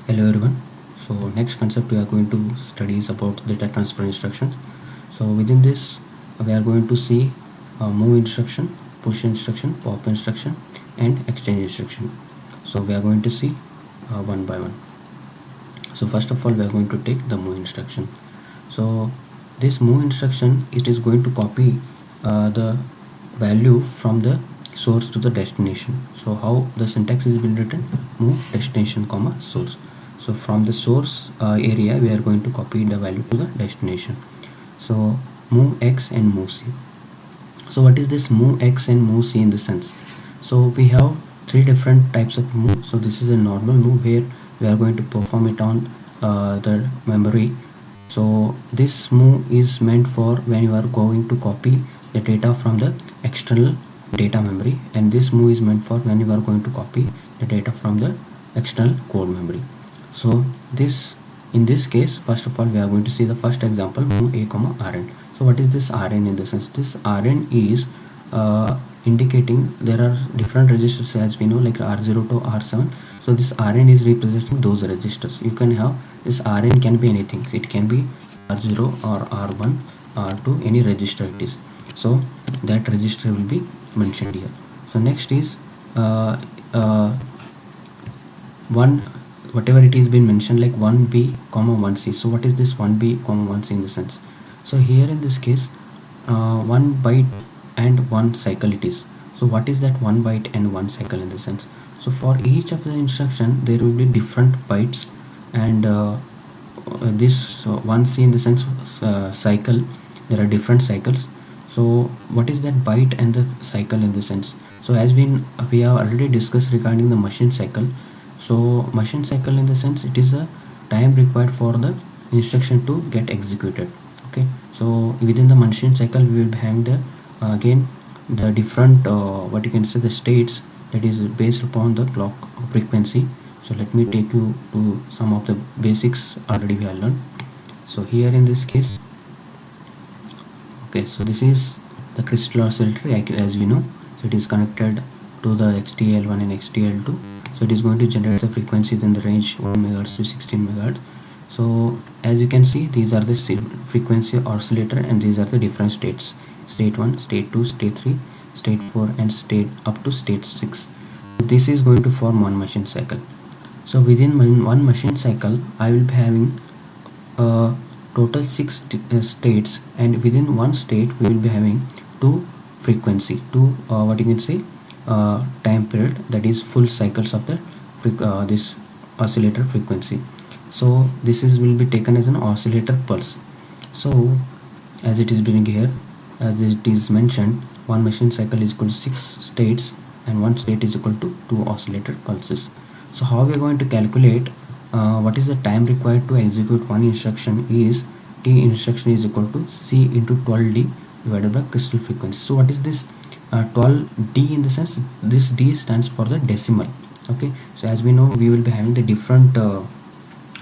Hello everyone. So next concept we are going to study is about data transfer instructions. So within this we are going to see move instruction, push instruction, pop instruction and exchange instruction. So we are going to see one by one. So first of all we are going to take the move instruction. So this move instruction, it is going to copy the value from the source to the destination. So how the syntax is been written: move destination comma source. So from the source area we are going to copy the value to the destination. So move x and move c. So what is this move x and move c in the sense? So we have three different types of move. So this is a normal move where we are going to perform it on the memory. So this move is meant for when you are going to copy the data from the external data memory, and this move is meant for when you are going to copy the data from the external code memory. So this, in this case, first of all we are going to see the first example, move a comma rn. So what is this rn in the sense? This rn is indicating there are different registers, as we know, like r0 to r7. So this rn is representing those registers. You can have this rn can be anything. It can be r0 or r1, r2, any register it is. So that register will be mentioned here. So next is one, whatever it is been mentioned, like 1b comma 1c. So what is this 1b comma 1c in the sense? So here in this case 1 byte and 1 cycle it is. So what is that 1 byte and 1 cycle in the sense? So for each of the instruction there will be different bytes, and this 1c in the sense cycle, there are different cycles. So what is that byte and the cycle in the sense? So as we have already discussed regarding the machine cycle. So machine cycle in the sense, it is a time required for the instruction to get executed. Okay, so within the machine cycle we will be having the again the different what you can say, the states, that is based upon the clock frequency. So let me take you to some of the basics already we have learned. So here in this case, okay, so this is the crystal oscillator, as we know. So it is connected to the XTL1 and XTL2. So it is going to generate the frequency within the range 1 MHz to 16 MHz. So as you can see, these are the frequency oscillator, and these are the different states: state 1, state 2, state 3, state 4 and state up to state 6. This is going to form one machine cycle. So within one machine cycle I will be having total 6 states, and within one state we will be having two frequency, two what you can say time period, that is full cycles of the this oscillator frequency. So this is will be taken as an oscillator pulse. So as it is being here, as it is mentioned, one machine cycle is equal to 6 states and one state is equal to 2 oscillator pulses. So how we are going to calculate what is the time required to execute one instruction is t instruction is equal to c into 12d divided by crystal frequency. So what is this 12d in the sense? This d stands for the decimal. Okay, so as we know, we will be having the different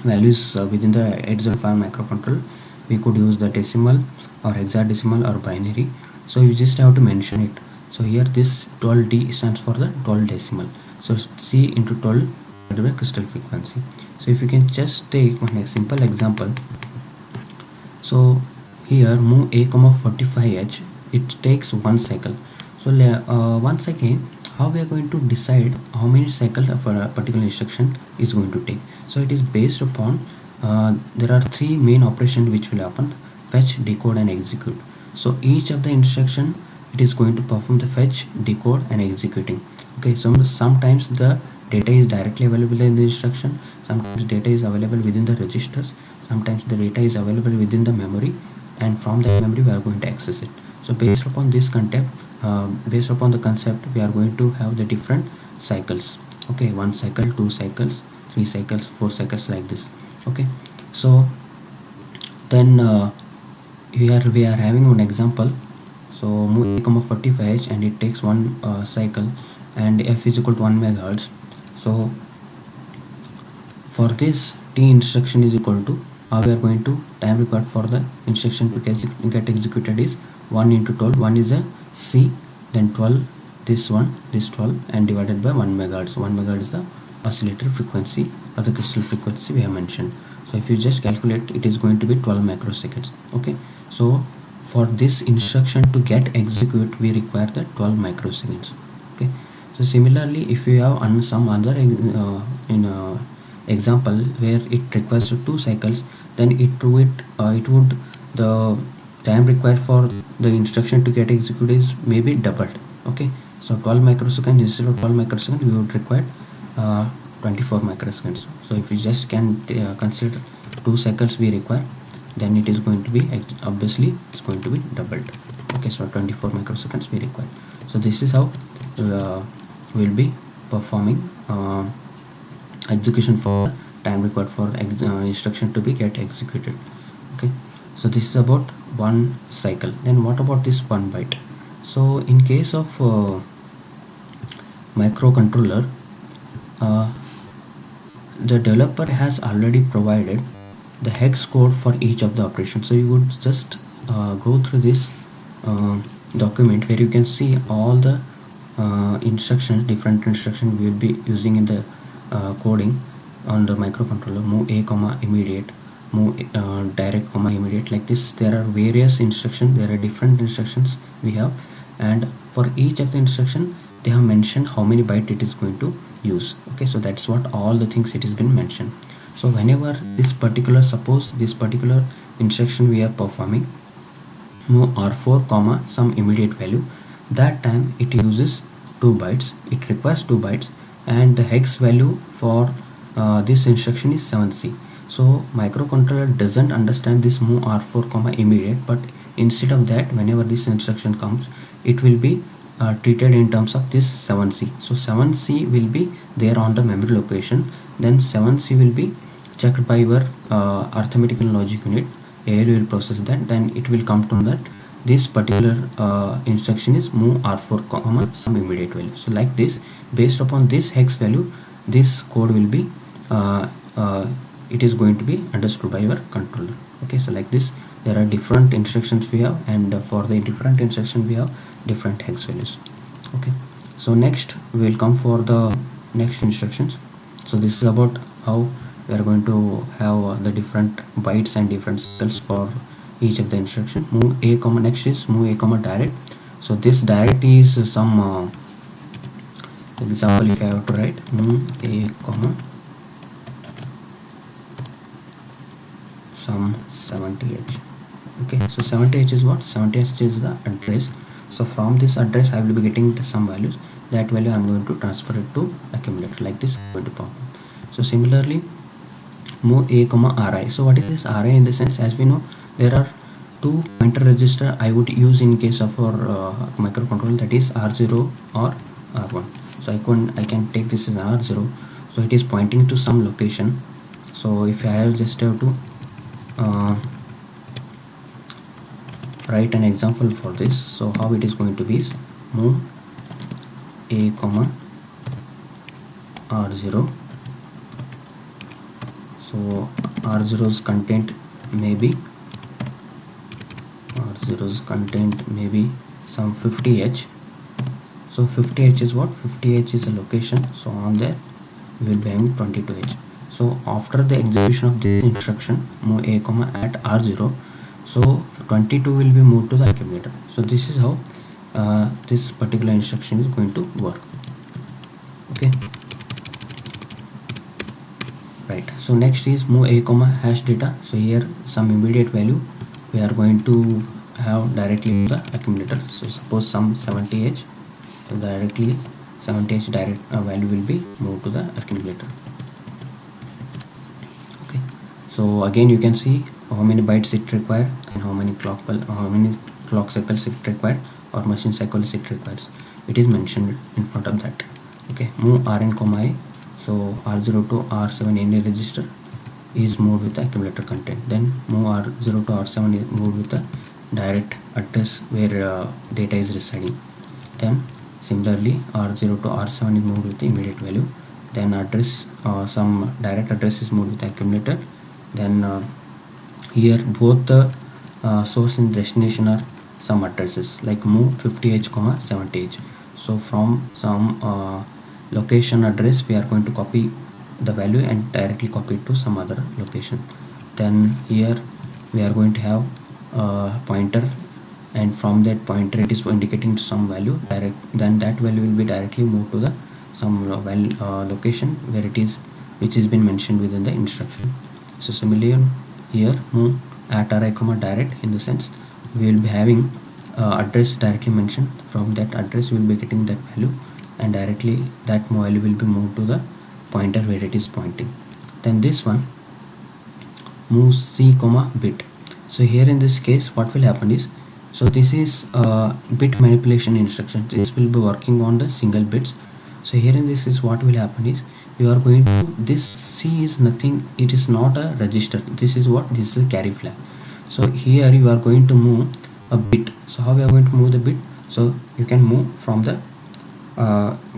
values within the 805 microcontroller. We could use the decimal or hexadecimal or binary. So you just have to mention it. So here this 12d stands for the 12 decimal. So c into 12 divided by crystal frequency. So if you can just take one simple example. So here move a comma 45h, it takes one cycle. So once again, how we are going to decide how many cycles of a particular instruction is going to take? So it is based upon there are three main operations which will happen: fetch, decode and execute. So each of the instruction, it is going to perform the fetch, decode and executing. Okay, so sometimes the data is directly available in the instruction, sometimes data is available within the registers, sometimes the data is available within the memory, and from that memory we are going to access it. So based upon this concept, based upon the concept, we are going to have the different cycles. Okay, one cycle, two cycles, three cycles, four cycles, like this. Okay, so then here we are having one example. So move a comma 45h and it takes one cycle, and f is equal to 1 megahertz. So for this, t instruction is equal to, how we are going to time required for the instruction to get executed is 1 into 12. 1 is a c, then 12, this one, this 12, and divided by 1 megahertz. 1 megahertz is the oscillator frequency or the crystal frequency we have mentioned. So if you just calculate, it is going to be 12 microseconds. Okay, so for this instruction to get execute, we require the 12 microseconds. Okay, so similarly, if you have some other example where it requires 2 cycles, then it would the time required for the instruction to get executed is maybe doubled. Okay, so 12 microseconds instead of 12 microseconds, we would require 24 microseconds. So if you just can consider 2 cycles we require, then it is going to be obviously it's going to be doubled. Okay, so 24 microseconds we require. So this is how we'll be performing execution for time required for instruction to be get executed. Okay, so this is about one cycle. Then what about this 1 byte? So in case of microcontroller, the developer has already provided the hex code for each of the operations. So you would just go through this document where you can see all the instructions, different instructions we will be using in the coding on the microcontroller. Move a comma immediate, move direct comma immediate, like this. There are various instructions, there are different instructions we have, and for each of the instruction they have mentioned how many bytes it is going to use. Okay, so that's what all the things it has been mentioned. So whenever this particular, suppose this particular instruction we are performing, move r4 comma some immediate value, that time it uses 2 bytes, it requires 2 bytes, and the hex value for this instruction is 7c. So microcontroller doesn't understand this move r4 comma immediate, but instead of that, whenever this instruction comes, it will be treated in terms of this 7c. So 7c will be there on the memory location, then 7c will be checked by your arithmetic and logic unit. ALU will process that, then it will come to that this particular instruction is move r4 comma some immediate value. So like this, based upon this hex value, this code will be it is going to be understood by your controller. Okay, so like this, there are different instructions we have, and for the different instruction we have different hex values. Okay, so next we will come for the next instructions. So this is about how we are going to have the different bytes and different cycles for each of the instruction. Move a comma, next is move a comma direct. So this direct is some example if I have to write, move a comma some 70h. Okay, so 70h is what? 70h is the address. So from this address I will be getting some values. That value I am going to transfer it to accumulator, like this going to pop up. So similarly, move a comma ri. So what is this ri in the sense? As we know, there are 2 pointer register I would use in case of our microcontroller, that is r0 or r1. So I can take this as r0, so it is pointing to some location. So if I just have to write an example for this, so how it is going to be is move a comma r0. So r0's content may be some 50h. So 50h is what? 50h is a location, so on there we will be having 22h. So after the execution of this instruction, move a comma at r0, so 22 will be moved to the accumulator. So this is how this particular instruction is going to work. Okay, right. So next is move a comma hash data. So here some immediate value we are going to have directly to the accumulator. So suppose some 70h, so directly 70h direct value will be moved to the accumulator. Okay, so again you can see how many bytes it require and how many clock cycles it required or machine cycles it requires. It is mentioned in front of that. Okay, move rn comma a. So r0 to r7 any register is moved with the accumulator content. Then move r0 to r7 is moved with the direct address where data is residing. Then similarly r0 to r7 is moved with the immediate value. Then address some direct address is moved with the accumulator. Then here both the source and destination are some addresses, like move 50h comma 70h. So from some location address, we are going to copy the value and directly copy it to some other location. Then here we are going to have a pointer, and from that pointer it is indicating to some value direct, then that value will be directly moved to the some location where it is, which has been mentioned within the instruction. So similarly here move at array comma direct, in the sense we will be having address directly mentioned. From that address we will be getting that value, and directly that value will be moved to the pointer where it is pointing. Then this one move c comma bit. So here in this case what will happen is, so this is bit manipulation instruction. This will be working on the single bits. So here in this case what will happen is, you are going to, this C is nothing, it is not a register, this is what, this is a carry flag. So here you are going to move a bit. So how we are going to move the bit? So you can move from the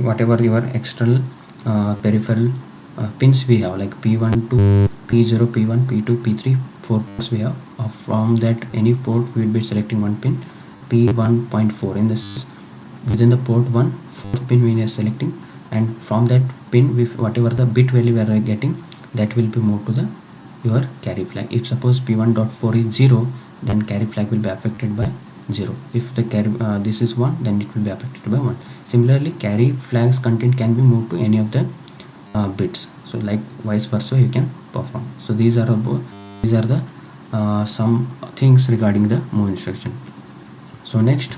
whatever your external peripheral pins we have, like P1 to P0, P1, P2, P3, 4 ports we have. From that any port we will be selecting one pin, P1.4. in this, within the port 1, 4th pin we are selecting, and from that pin with whatever the bit value we are getting, that will be moved to the your carry flag. If suppose P1.4 is 0, then carry flag will be affected by 0. If the carry this is 1, then it will be affected by 1. Similarly carry flags content can be moved to any of the bits. So like vice versa you can perform. So these are the some things regarding the move instruction. So next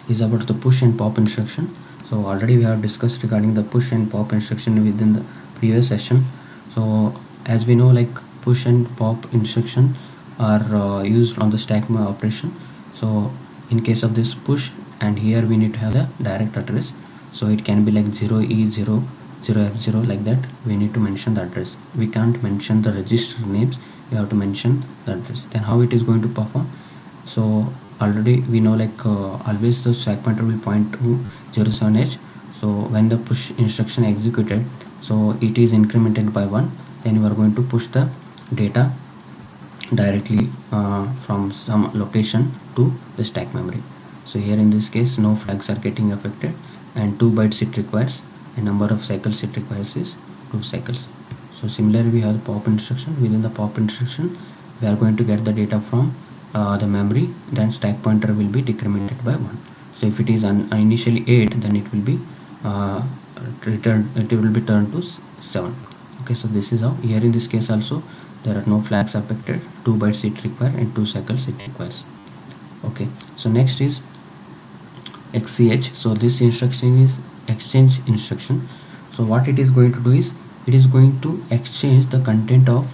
is about the push and pop instruction. So already we have discussed regarding the push and pop instruction within the previous session. So as we know, like push and pop instruction are used on the stack operation. So in case of this push, and here we need to have the direct address, so it can be like 0E0, 0F0, like that. We need to mention the address. We can't mention the register names, we have to mention the address. Then how it is going to perform? So already we know, like always the stack pointer will point to 07H. So when the push instruction executed, so it is incremented by 1, then you are going to push the data directly from some location to the stack memory. So here in this case no flags are getting affected, and 2 bytes it requires, and number of cycles it requires is 2 cycles. So similarly we have the pop instruction. Within the pop instruction we are going to get the data from the memory, then stack pointer will be decremented by 1. So if it is initially 8, then it will be turned to 7. Okay, so this is how. Here in this case also there are no flags affected, 2 bytes it requires and 2 cycles it requires. Okay, so next is XCH. So this instruction is exchange instruction. So what it is going to do is, it is going to exchange the content of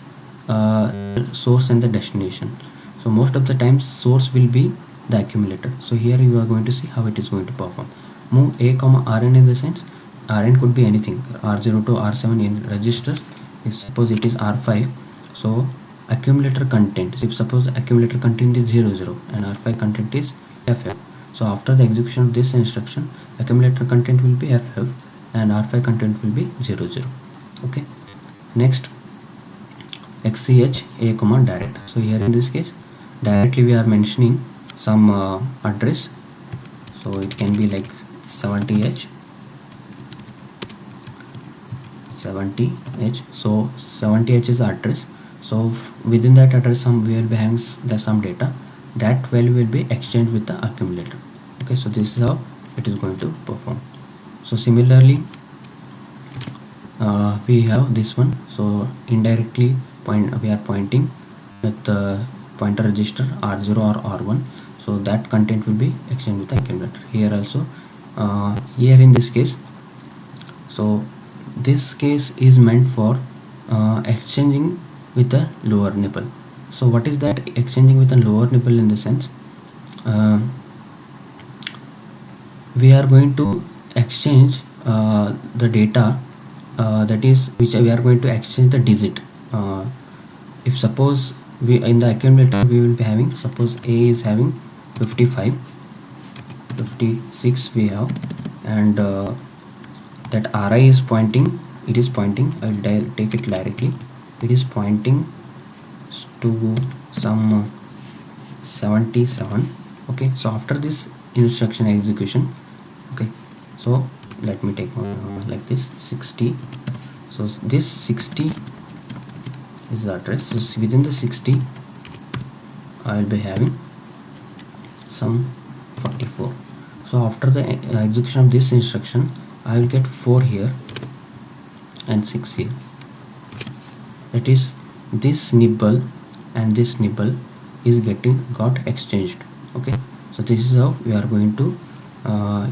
source and the destination. So most of the times source will be the accumulator. So here you are going to see how it is going to perform. Move a comma rn, in the sense rn could be anything, r0 to r7 in register. If suppose it is r5, so accumulator content, if suppose accumulator content is 00 and r5 content is ff, so after the execution of this instruction, accumulator content will be ff and r5 content will be 00. Okay, next XCH a comma direct. So here in this case directly we are mentioning some address. So it can be like 70H. So 70H is the address. So within that address we will be having some data. That value will be exchanged with the accumulator. Okay, so this is how it is going to perform. So similarly we have this one. So indirectly we are pointing with the pointer register R0 or R1. So that content will be exchanged with the accumulator. Here also here in this case, so this case is meant for exchanging with a lower nibble. So what is that exchanging with a lower nibble? In the sense we are going to exchange the data, that is which we are going to exchange the digit. If suppose we in the accumulator we will be having, suppose A is having 55, 56 we have, and that Ri is pointing, it is pointing, I will take it directly, it is pointing to some 77. Okay, so after this instruction execution, okay, so let me take like this 60. So this 60 is the address. So within the 60 I will be having some 44. So after the execution of this instruction, I will get 4 here and 6 here. That is, this nibble and this nibble is got exchanged. Okay, so this is how we are going to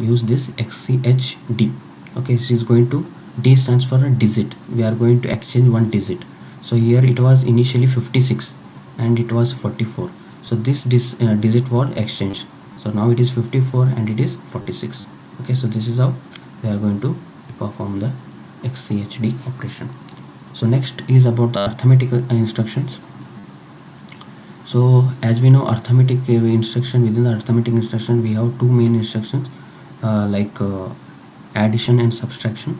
use this XCHD. Okay, it is going to, D stands for a digit. We are going to exchange one digit. So here it was initially 56 and it was 44. So this digit was exchanged. So now it is 54 and it is 46. Okay, so this is how we are going to perform the XCHD operation. So next is about the arithmetic instructions. So as we know, arithmetic instruction, within the arithmetic instruction we have two main instructions like addition and subtraction.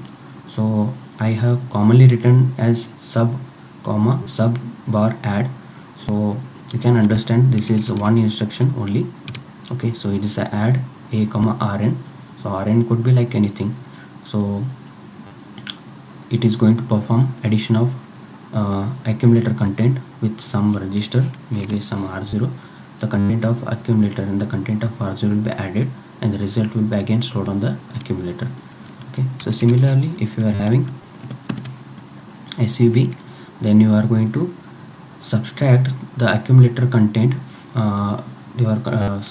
So I have commonly written as sub comma sub bar add. So you can understand this is one instruction only. Okay, so it is a add a comma rn. So rn could be like anything. So it is going to perform addition of accumulator content with some register, maybe some R0. The content of accumulator and the content of R0 will be added and the result will be again stored on the accumulator. Okay, so similarly, if you are having SUB, then you are going to subtract the accumulator content. You are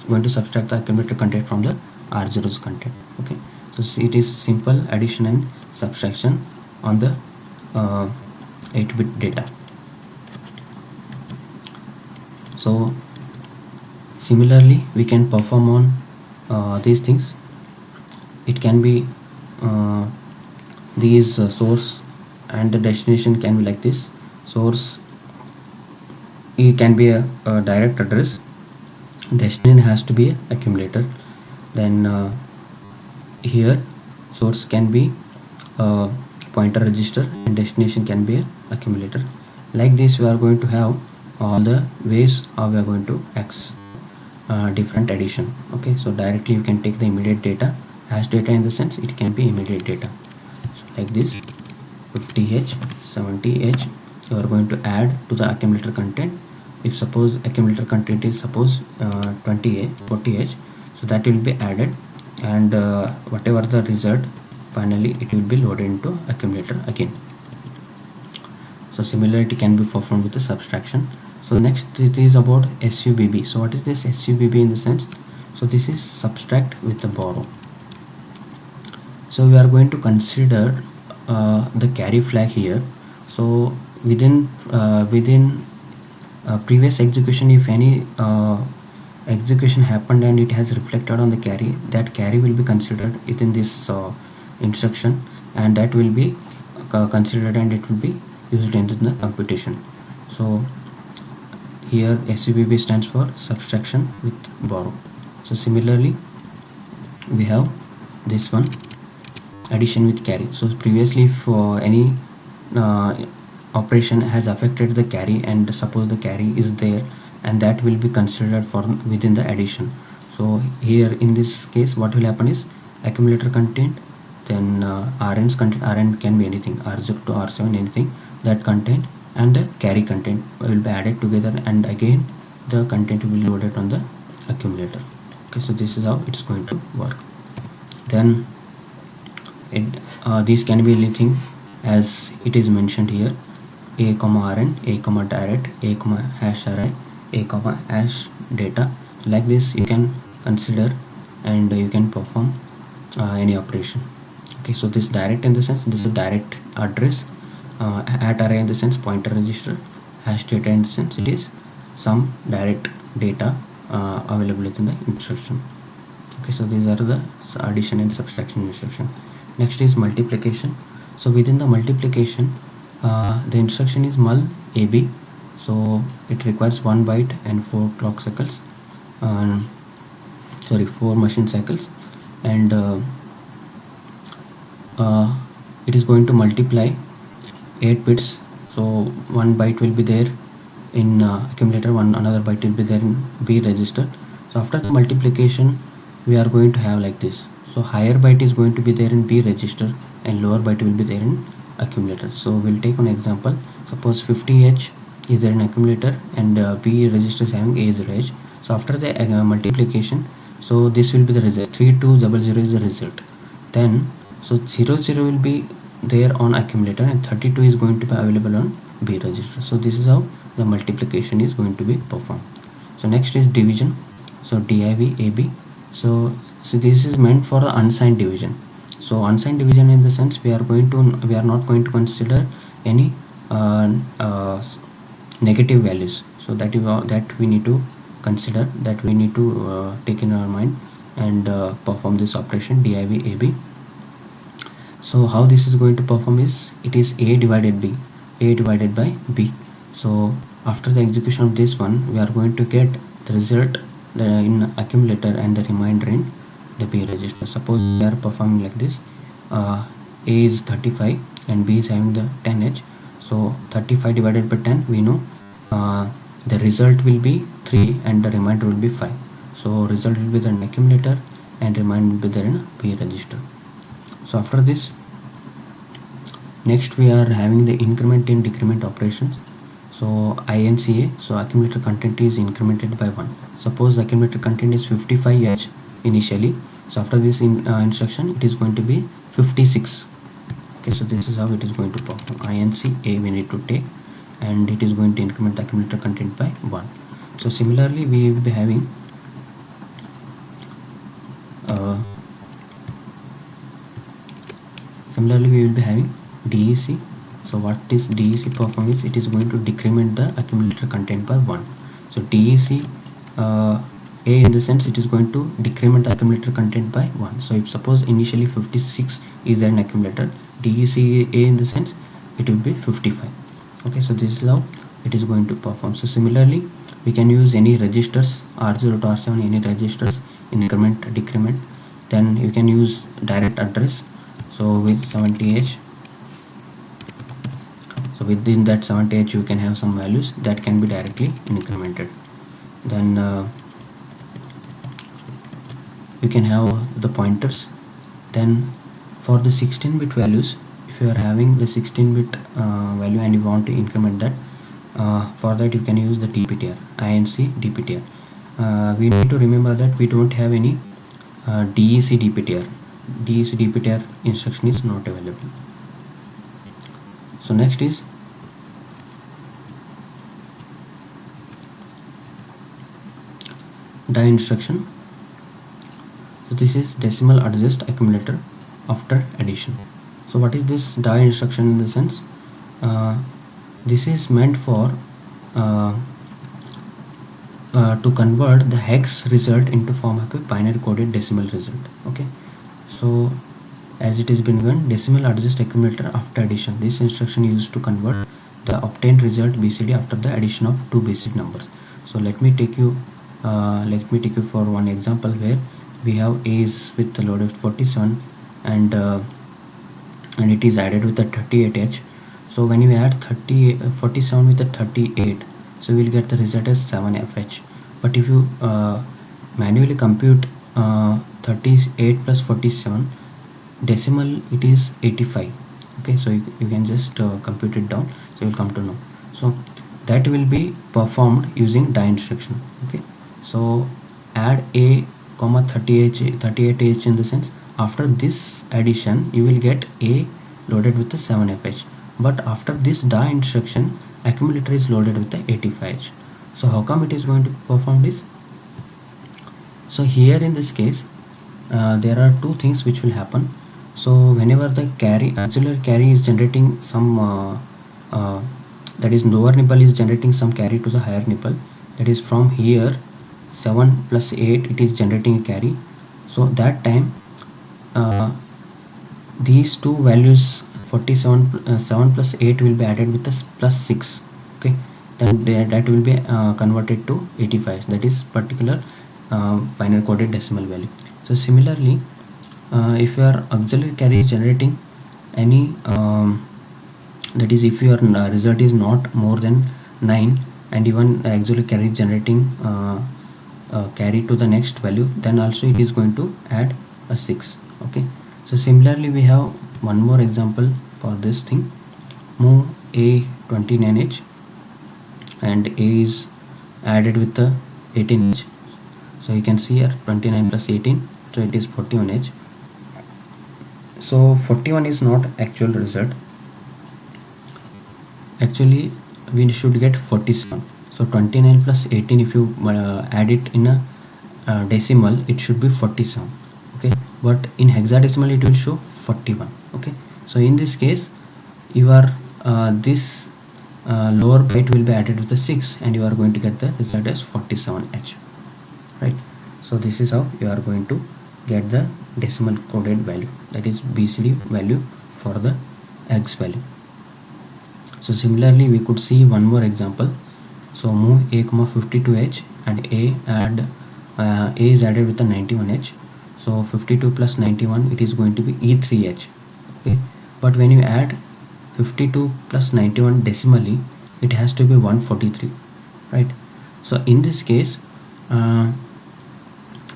going to subtract the accumulator content from the R0's content. Okay, so it is simple addition and subtraction on the 8-bit data. So similarly, we can perform on these things. It can be these source and the destination can be like this. Source, it can be a direct address. Destination has to be a accumulator. Then here source can be a pointer register and destination can be a accumulator. Like this, we are going to have all the ways how we are going to access different addition. Okay, so directly you can take the immediate data, hash data in the sense it can be immediate data. So like this 50h 70h you are going to add to the accumulator content. If suppose accumulator content is suppose 20h 40h, so that will be added and whatever the result, finally it will be loaded into accumulator again. So similarity can be performed with the subtraction. So next it is about SUBB. So what is this SUBB in the sense? So this is subtract with the borrow. So we are going to consider the carry flag here. So within previous execution, if any execution happened and it has reflected on the carry, that carry will be considered within this instruction and that will be considered and it will be used in the computation. So here SUBB stands for subtraction with borrow. So similarly we have this one, addition with carry. So previously if any operation has affected the carry and suppose the carry is there, and that will be considered for within the addition. So here in this case what will happen is accumulator content, then RN's content, RN can be anything, R0 to R7 anything, that content and the carry content will be added together and again the content will be loaded on the accumulator. Okay, so this is how it's going to work. Then these can be anything as it is mentioned here, a comma rn, a comma direct, a comma hash array, a comma hash data. Like this you can consider and you can perform any operation. Okay, so this direct in the sense this is a direct address, at array in the sense pointer register, hash data in the sense it is some direct data available within the instruction. Okay, so these are the addition and subtraction instruction. Next is multiplication. So within the multiplication the instruction is mul AB. So it requires 1 byte and 4 clock cycles, 4 machine cycles, and it is going to multiply 8 bits. So 1 byte will be there in accumulator, another byte will be there in B register. So after the multiplication we are going to have like this. So higher byte is going to be there in B register and lower byte will be there in accumulator. So we'll take an example. Suppose 50H is there in accumulator and B register is having A is edge. So after the multiplication, so this will be the result. 3200 is the result. Then so 00 will be there on accumulator and 32 is going to be available on B register. So this is how the multiplication is going to be performed. So next is division. So div AB. So this is meant for unsigned division. So unsigned division in the sense we are not going to consider any negative values. So that we need to consider, that we need to take in our mind and perform this operation div AB. So how this is going to perform is, it is A divided by B. So after the execution of this one, we are going to get the result in accumulator and the remainder in the B register. Suppose we are performing like this. A is 35 and B is having the 10H. So 35 divided by 10, we know the result will be 3 and the remainder will be 5. So result will be there in accumulator and remainder will be there in B register. So after this, next we are having the increment and decrement operations. So INCA, so accumulator content is incremented by 1. Suppose the accumulator content is 55H initially. So after this instruction, it is going to be 56. Okay, so this is how it is going to perform. INCA we need to take, and it is going to increment the accumulator content by 1. So similarly, we will be having DEC. So what is DEC perform is, it is going to decrement the accumulator content by 1. So DEC A in the sense, it is going to decrement the accumulator content by 1. So if suppose initially 56 is an accumulator, DEC A in the sense, it will be 55. Okay, so this is how it is going to perform. So similarly, we can use any registers R0 to R7, any registers in increment, decrement. Then you can use direct address. So with 70H, so within that 70H you can have some values that can be directly incremented. Then you can have the pointers. Then for the 16-bit values, if you are having the 16-bit value and you want to increment that, for that you can use the DPTR, INC DPTR. We need to remember that we don't have any DEC DPTR. DEC DPTR instruction is not available. So next is die instruction. So this is decimal adjust accumulator after addition. So what is this die instruction in the sense? This is meant for to convert the hex result into form of a binary coded decimal result. Okay, so as it has been given, decimal adjust accumulator after addition. This instruction used to convert the obtained result BCD after the addition of two basic numbers. So let me take you for one example where we have A is with the load of 47 and it is added with the 38H. So when you add 47 with the 38, so we will get the result as 7FH. But if you manually compute 38 plus 47 decimal, it is 85. Okay, so you can just compute it down, so you will come to know. So that will be performed using die instruction. Okay, so add A comma 38H in the sense, after this addition you will get A loaded with the 7FH, but after this die instruction accumulator is loaded with the 85H. So how come it is going to perform this? So here in this case there are two things which will happen. So whenever the auxiliary carry is generating some that is lower nipple is generating some carry to the higher nipple, that is from here 7 plus 8 it is generating a carry. So that time these two values 47 7 plus 8 will be added with the plus 6. Okay, then that will be converted to 85. That is particular binary coded decimal value. So similarly, if your auxiliary carry is generating any that is if your result is not more than 9 and even auxiliary carry is generating carry to the next value, then also it is going to add a 6. Okay, so similarly we have one more example for this thing. Move A29H and A is added with the 18H. So you can see here 29 plus 18, so it is 41H. So 41 is not actual result. Actually we should get 47. So 29 plus 18, if you add it in a decimal, it should be 47. Okay, but in hexadecimal it will show 41. Okay, so in this case your this lower byte will be added with the 6 and you are going to get the result as 47H, right? So this is how you are going to get the decimal coded value, that is BCD value for the X value. So similarly we could see one more example. So move A,52H and A is added with the 91H. So 52 plus 91, it is going to be E3H. Okay, but when you add 52 plus 91 decimally, it has to be 143, right? So in this case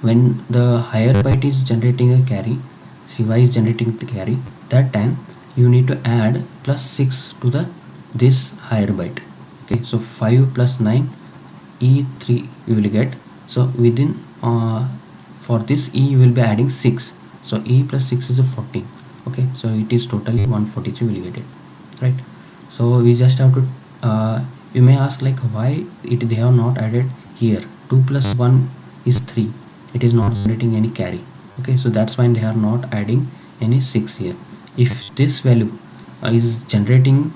when the higher byte is generating a carry, CY is generating the carry, that time you need to add plus 6 to the this higher byte. Okay, so 5 plus 9, E3 you will get. So within for this E you will be adding 6, so E plus 6 is a 14. Okay, so it is totally 143 will get it, right? So we just have to you may ask like why they have not added here 2 plus 1 is 3, it is not generating any carry. Okay, so that's why they are not adding any 6 here. If this value is generating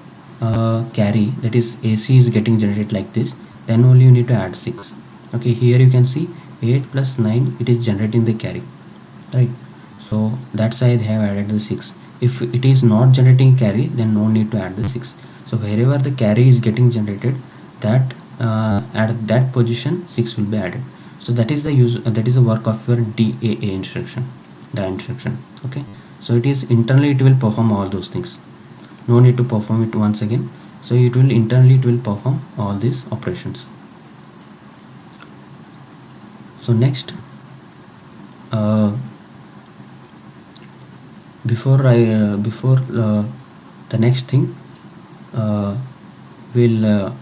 carry, that is AC is getting generated like this, then only you need to add 6. Okay, here you can see 8 plus 9, it is generating the carry, right? So that's why they have added the 6. If it is not generating carry, then no need to add the 6. So wherever the carry is getting generated, that at that position 6 will be added. So that is the use, that is the work of your DAA instruction, the instruction. Okay, so it is internally it will perform all those things, no need to perform it once again. So it will internally it will perform all these operations. So next before the next thing we'll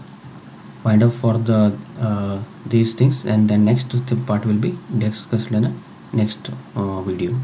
wind up for the these things, and then next part will be discussed in the next video.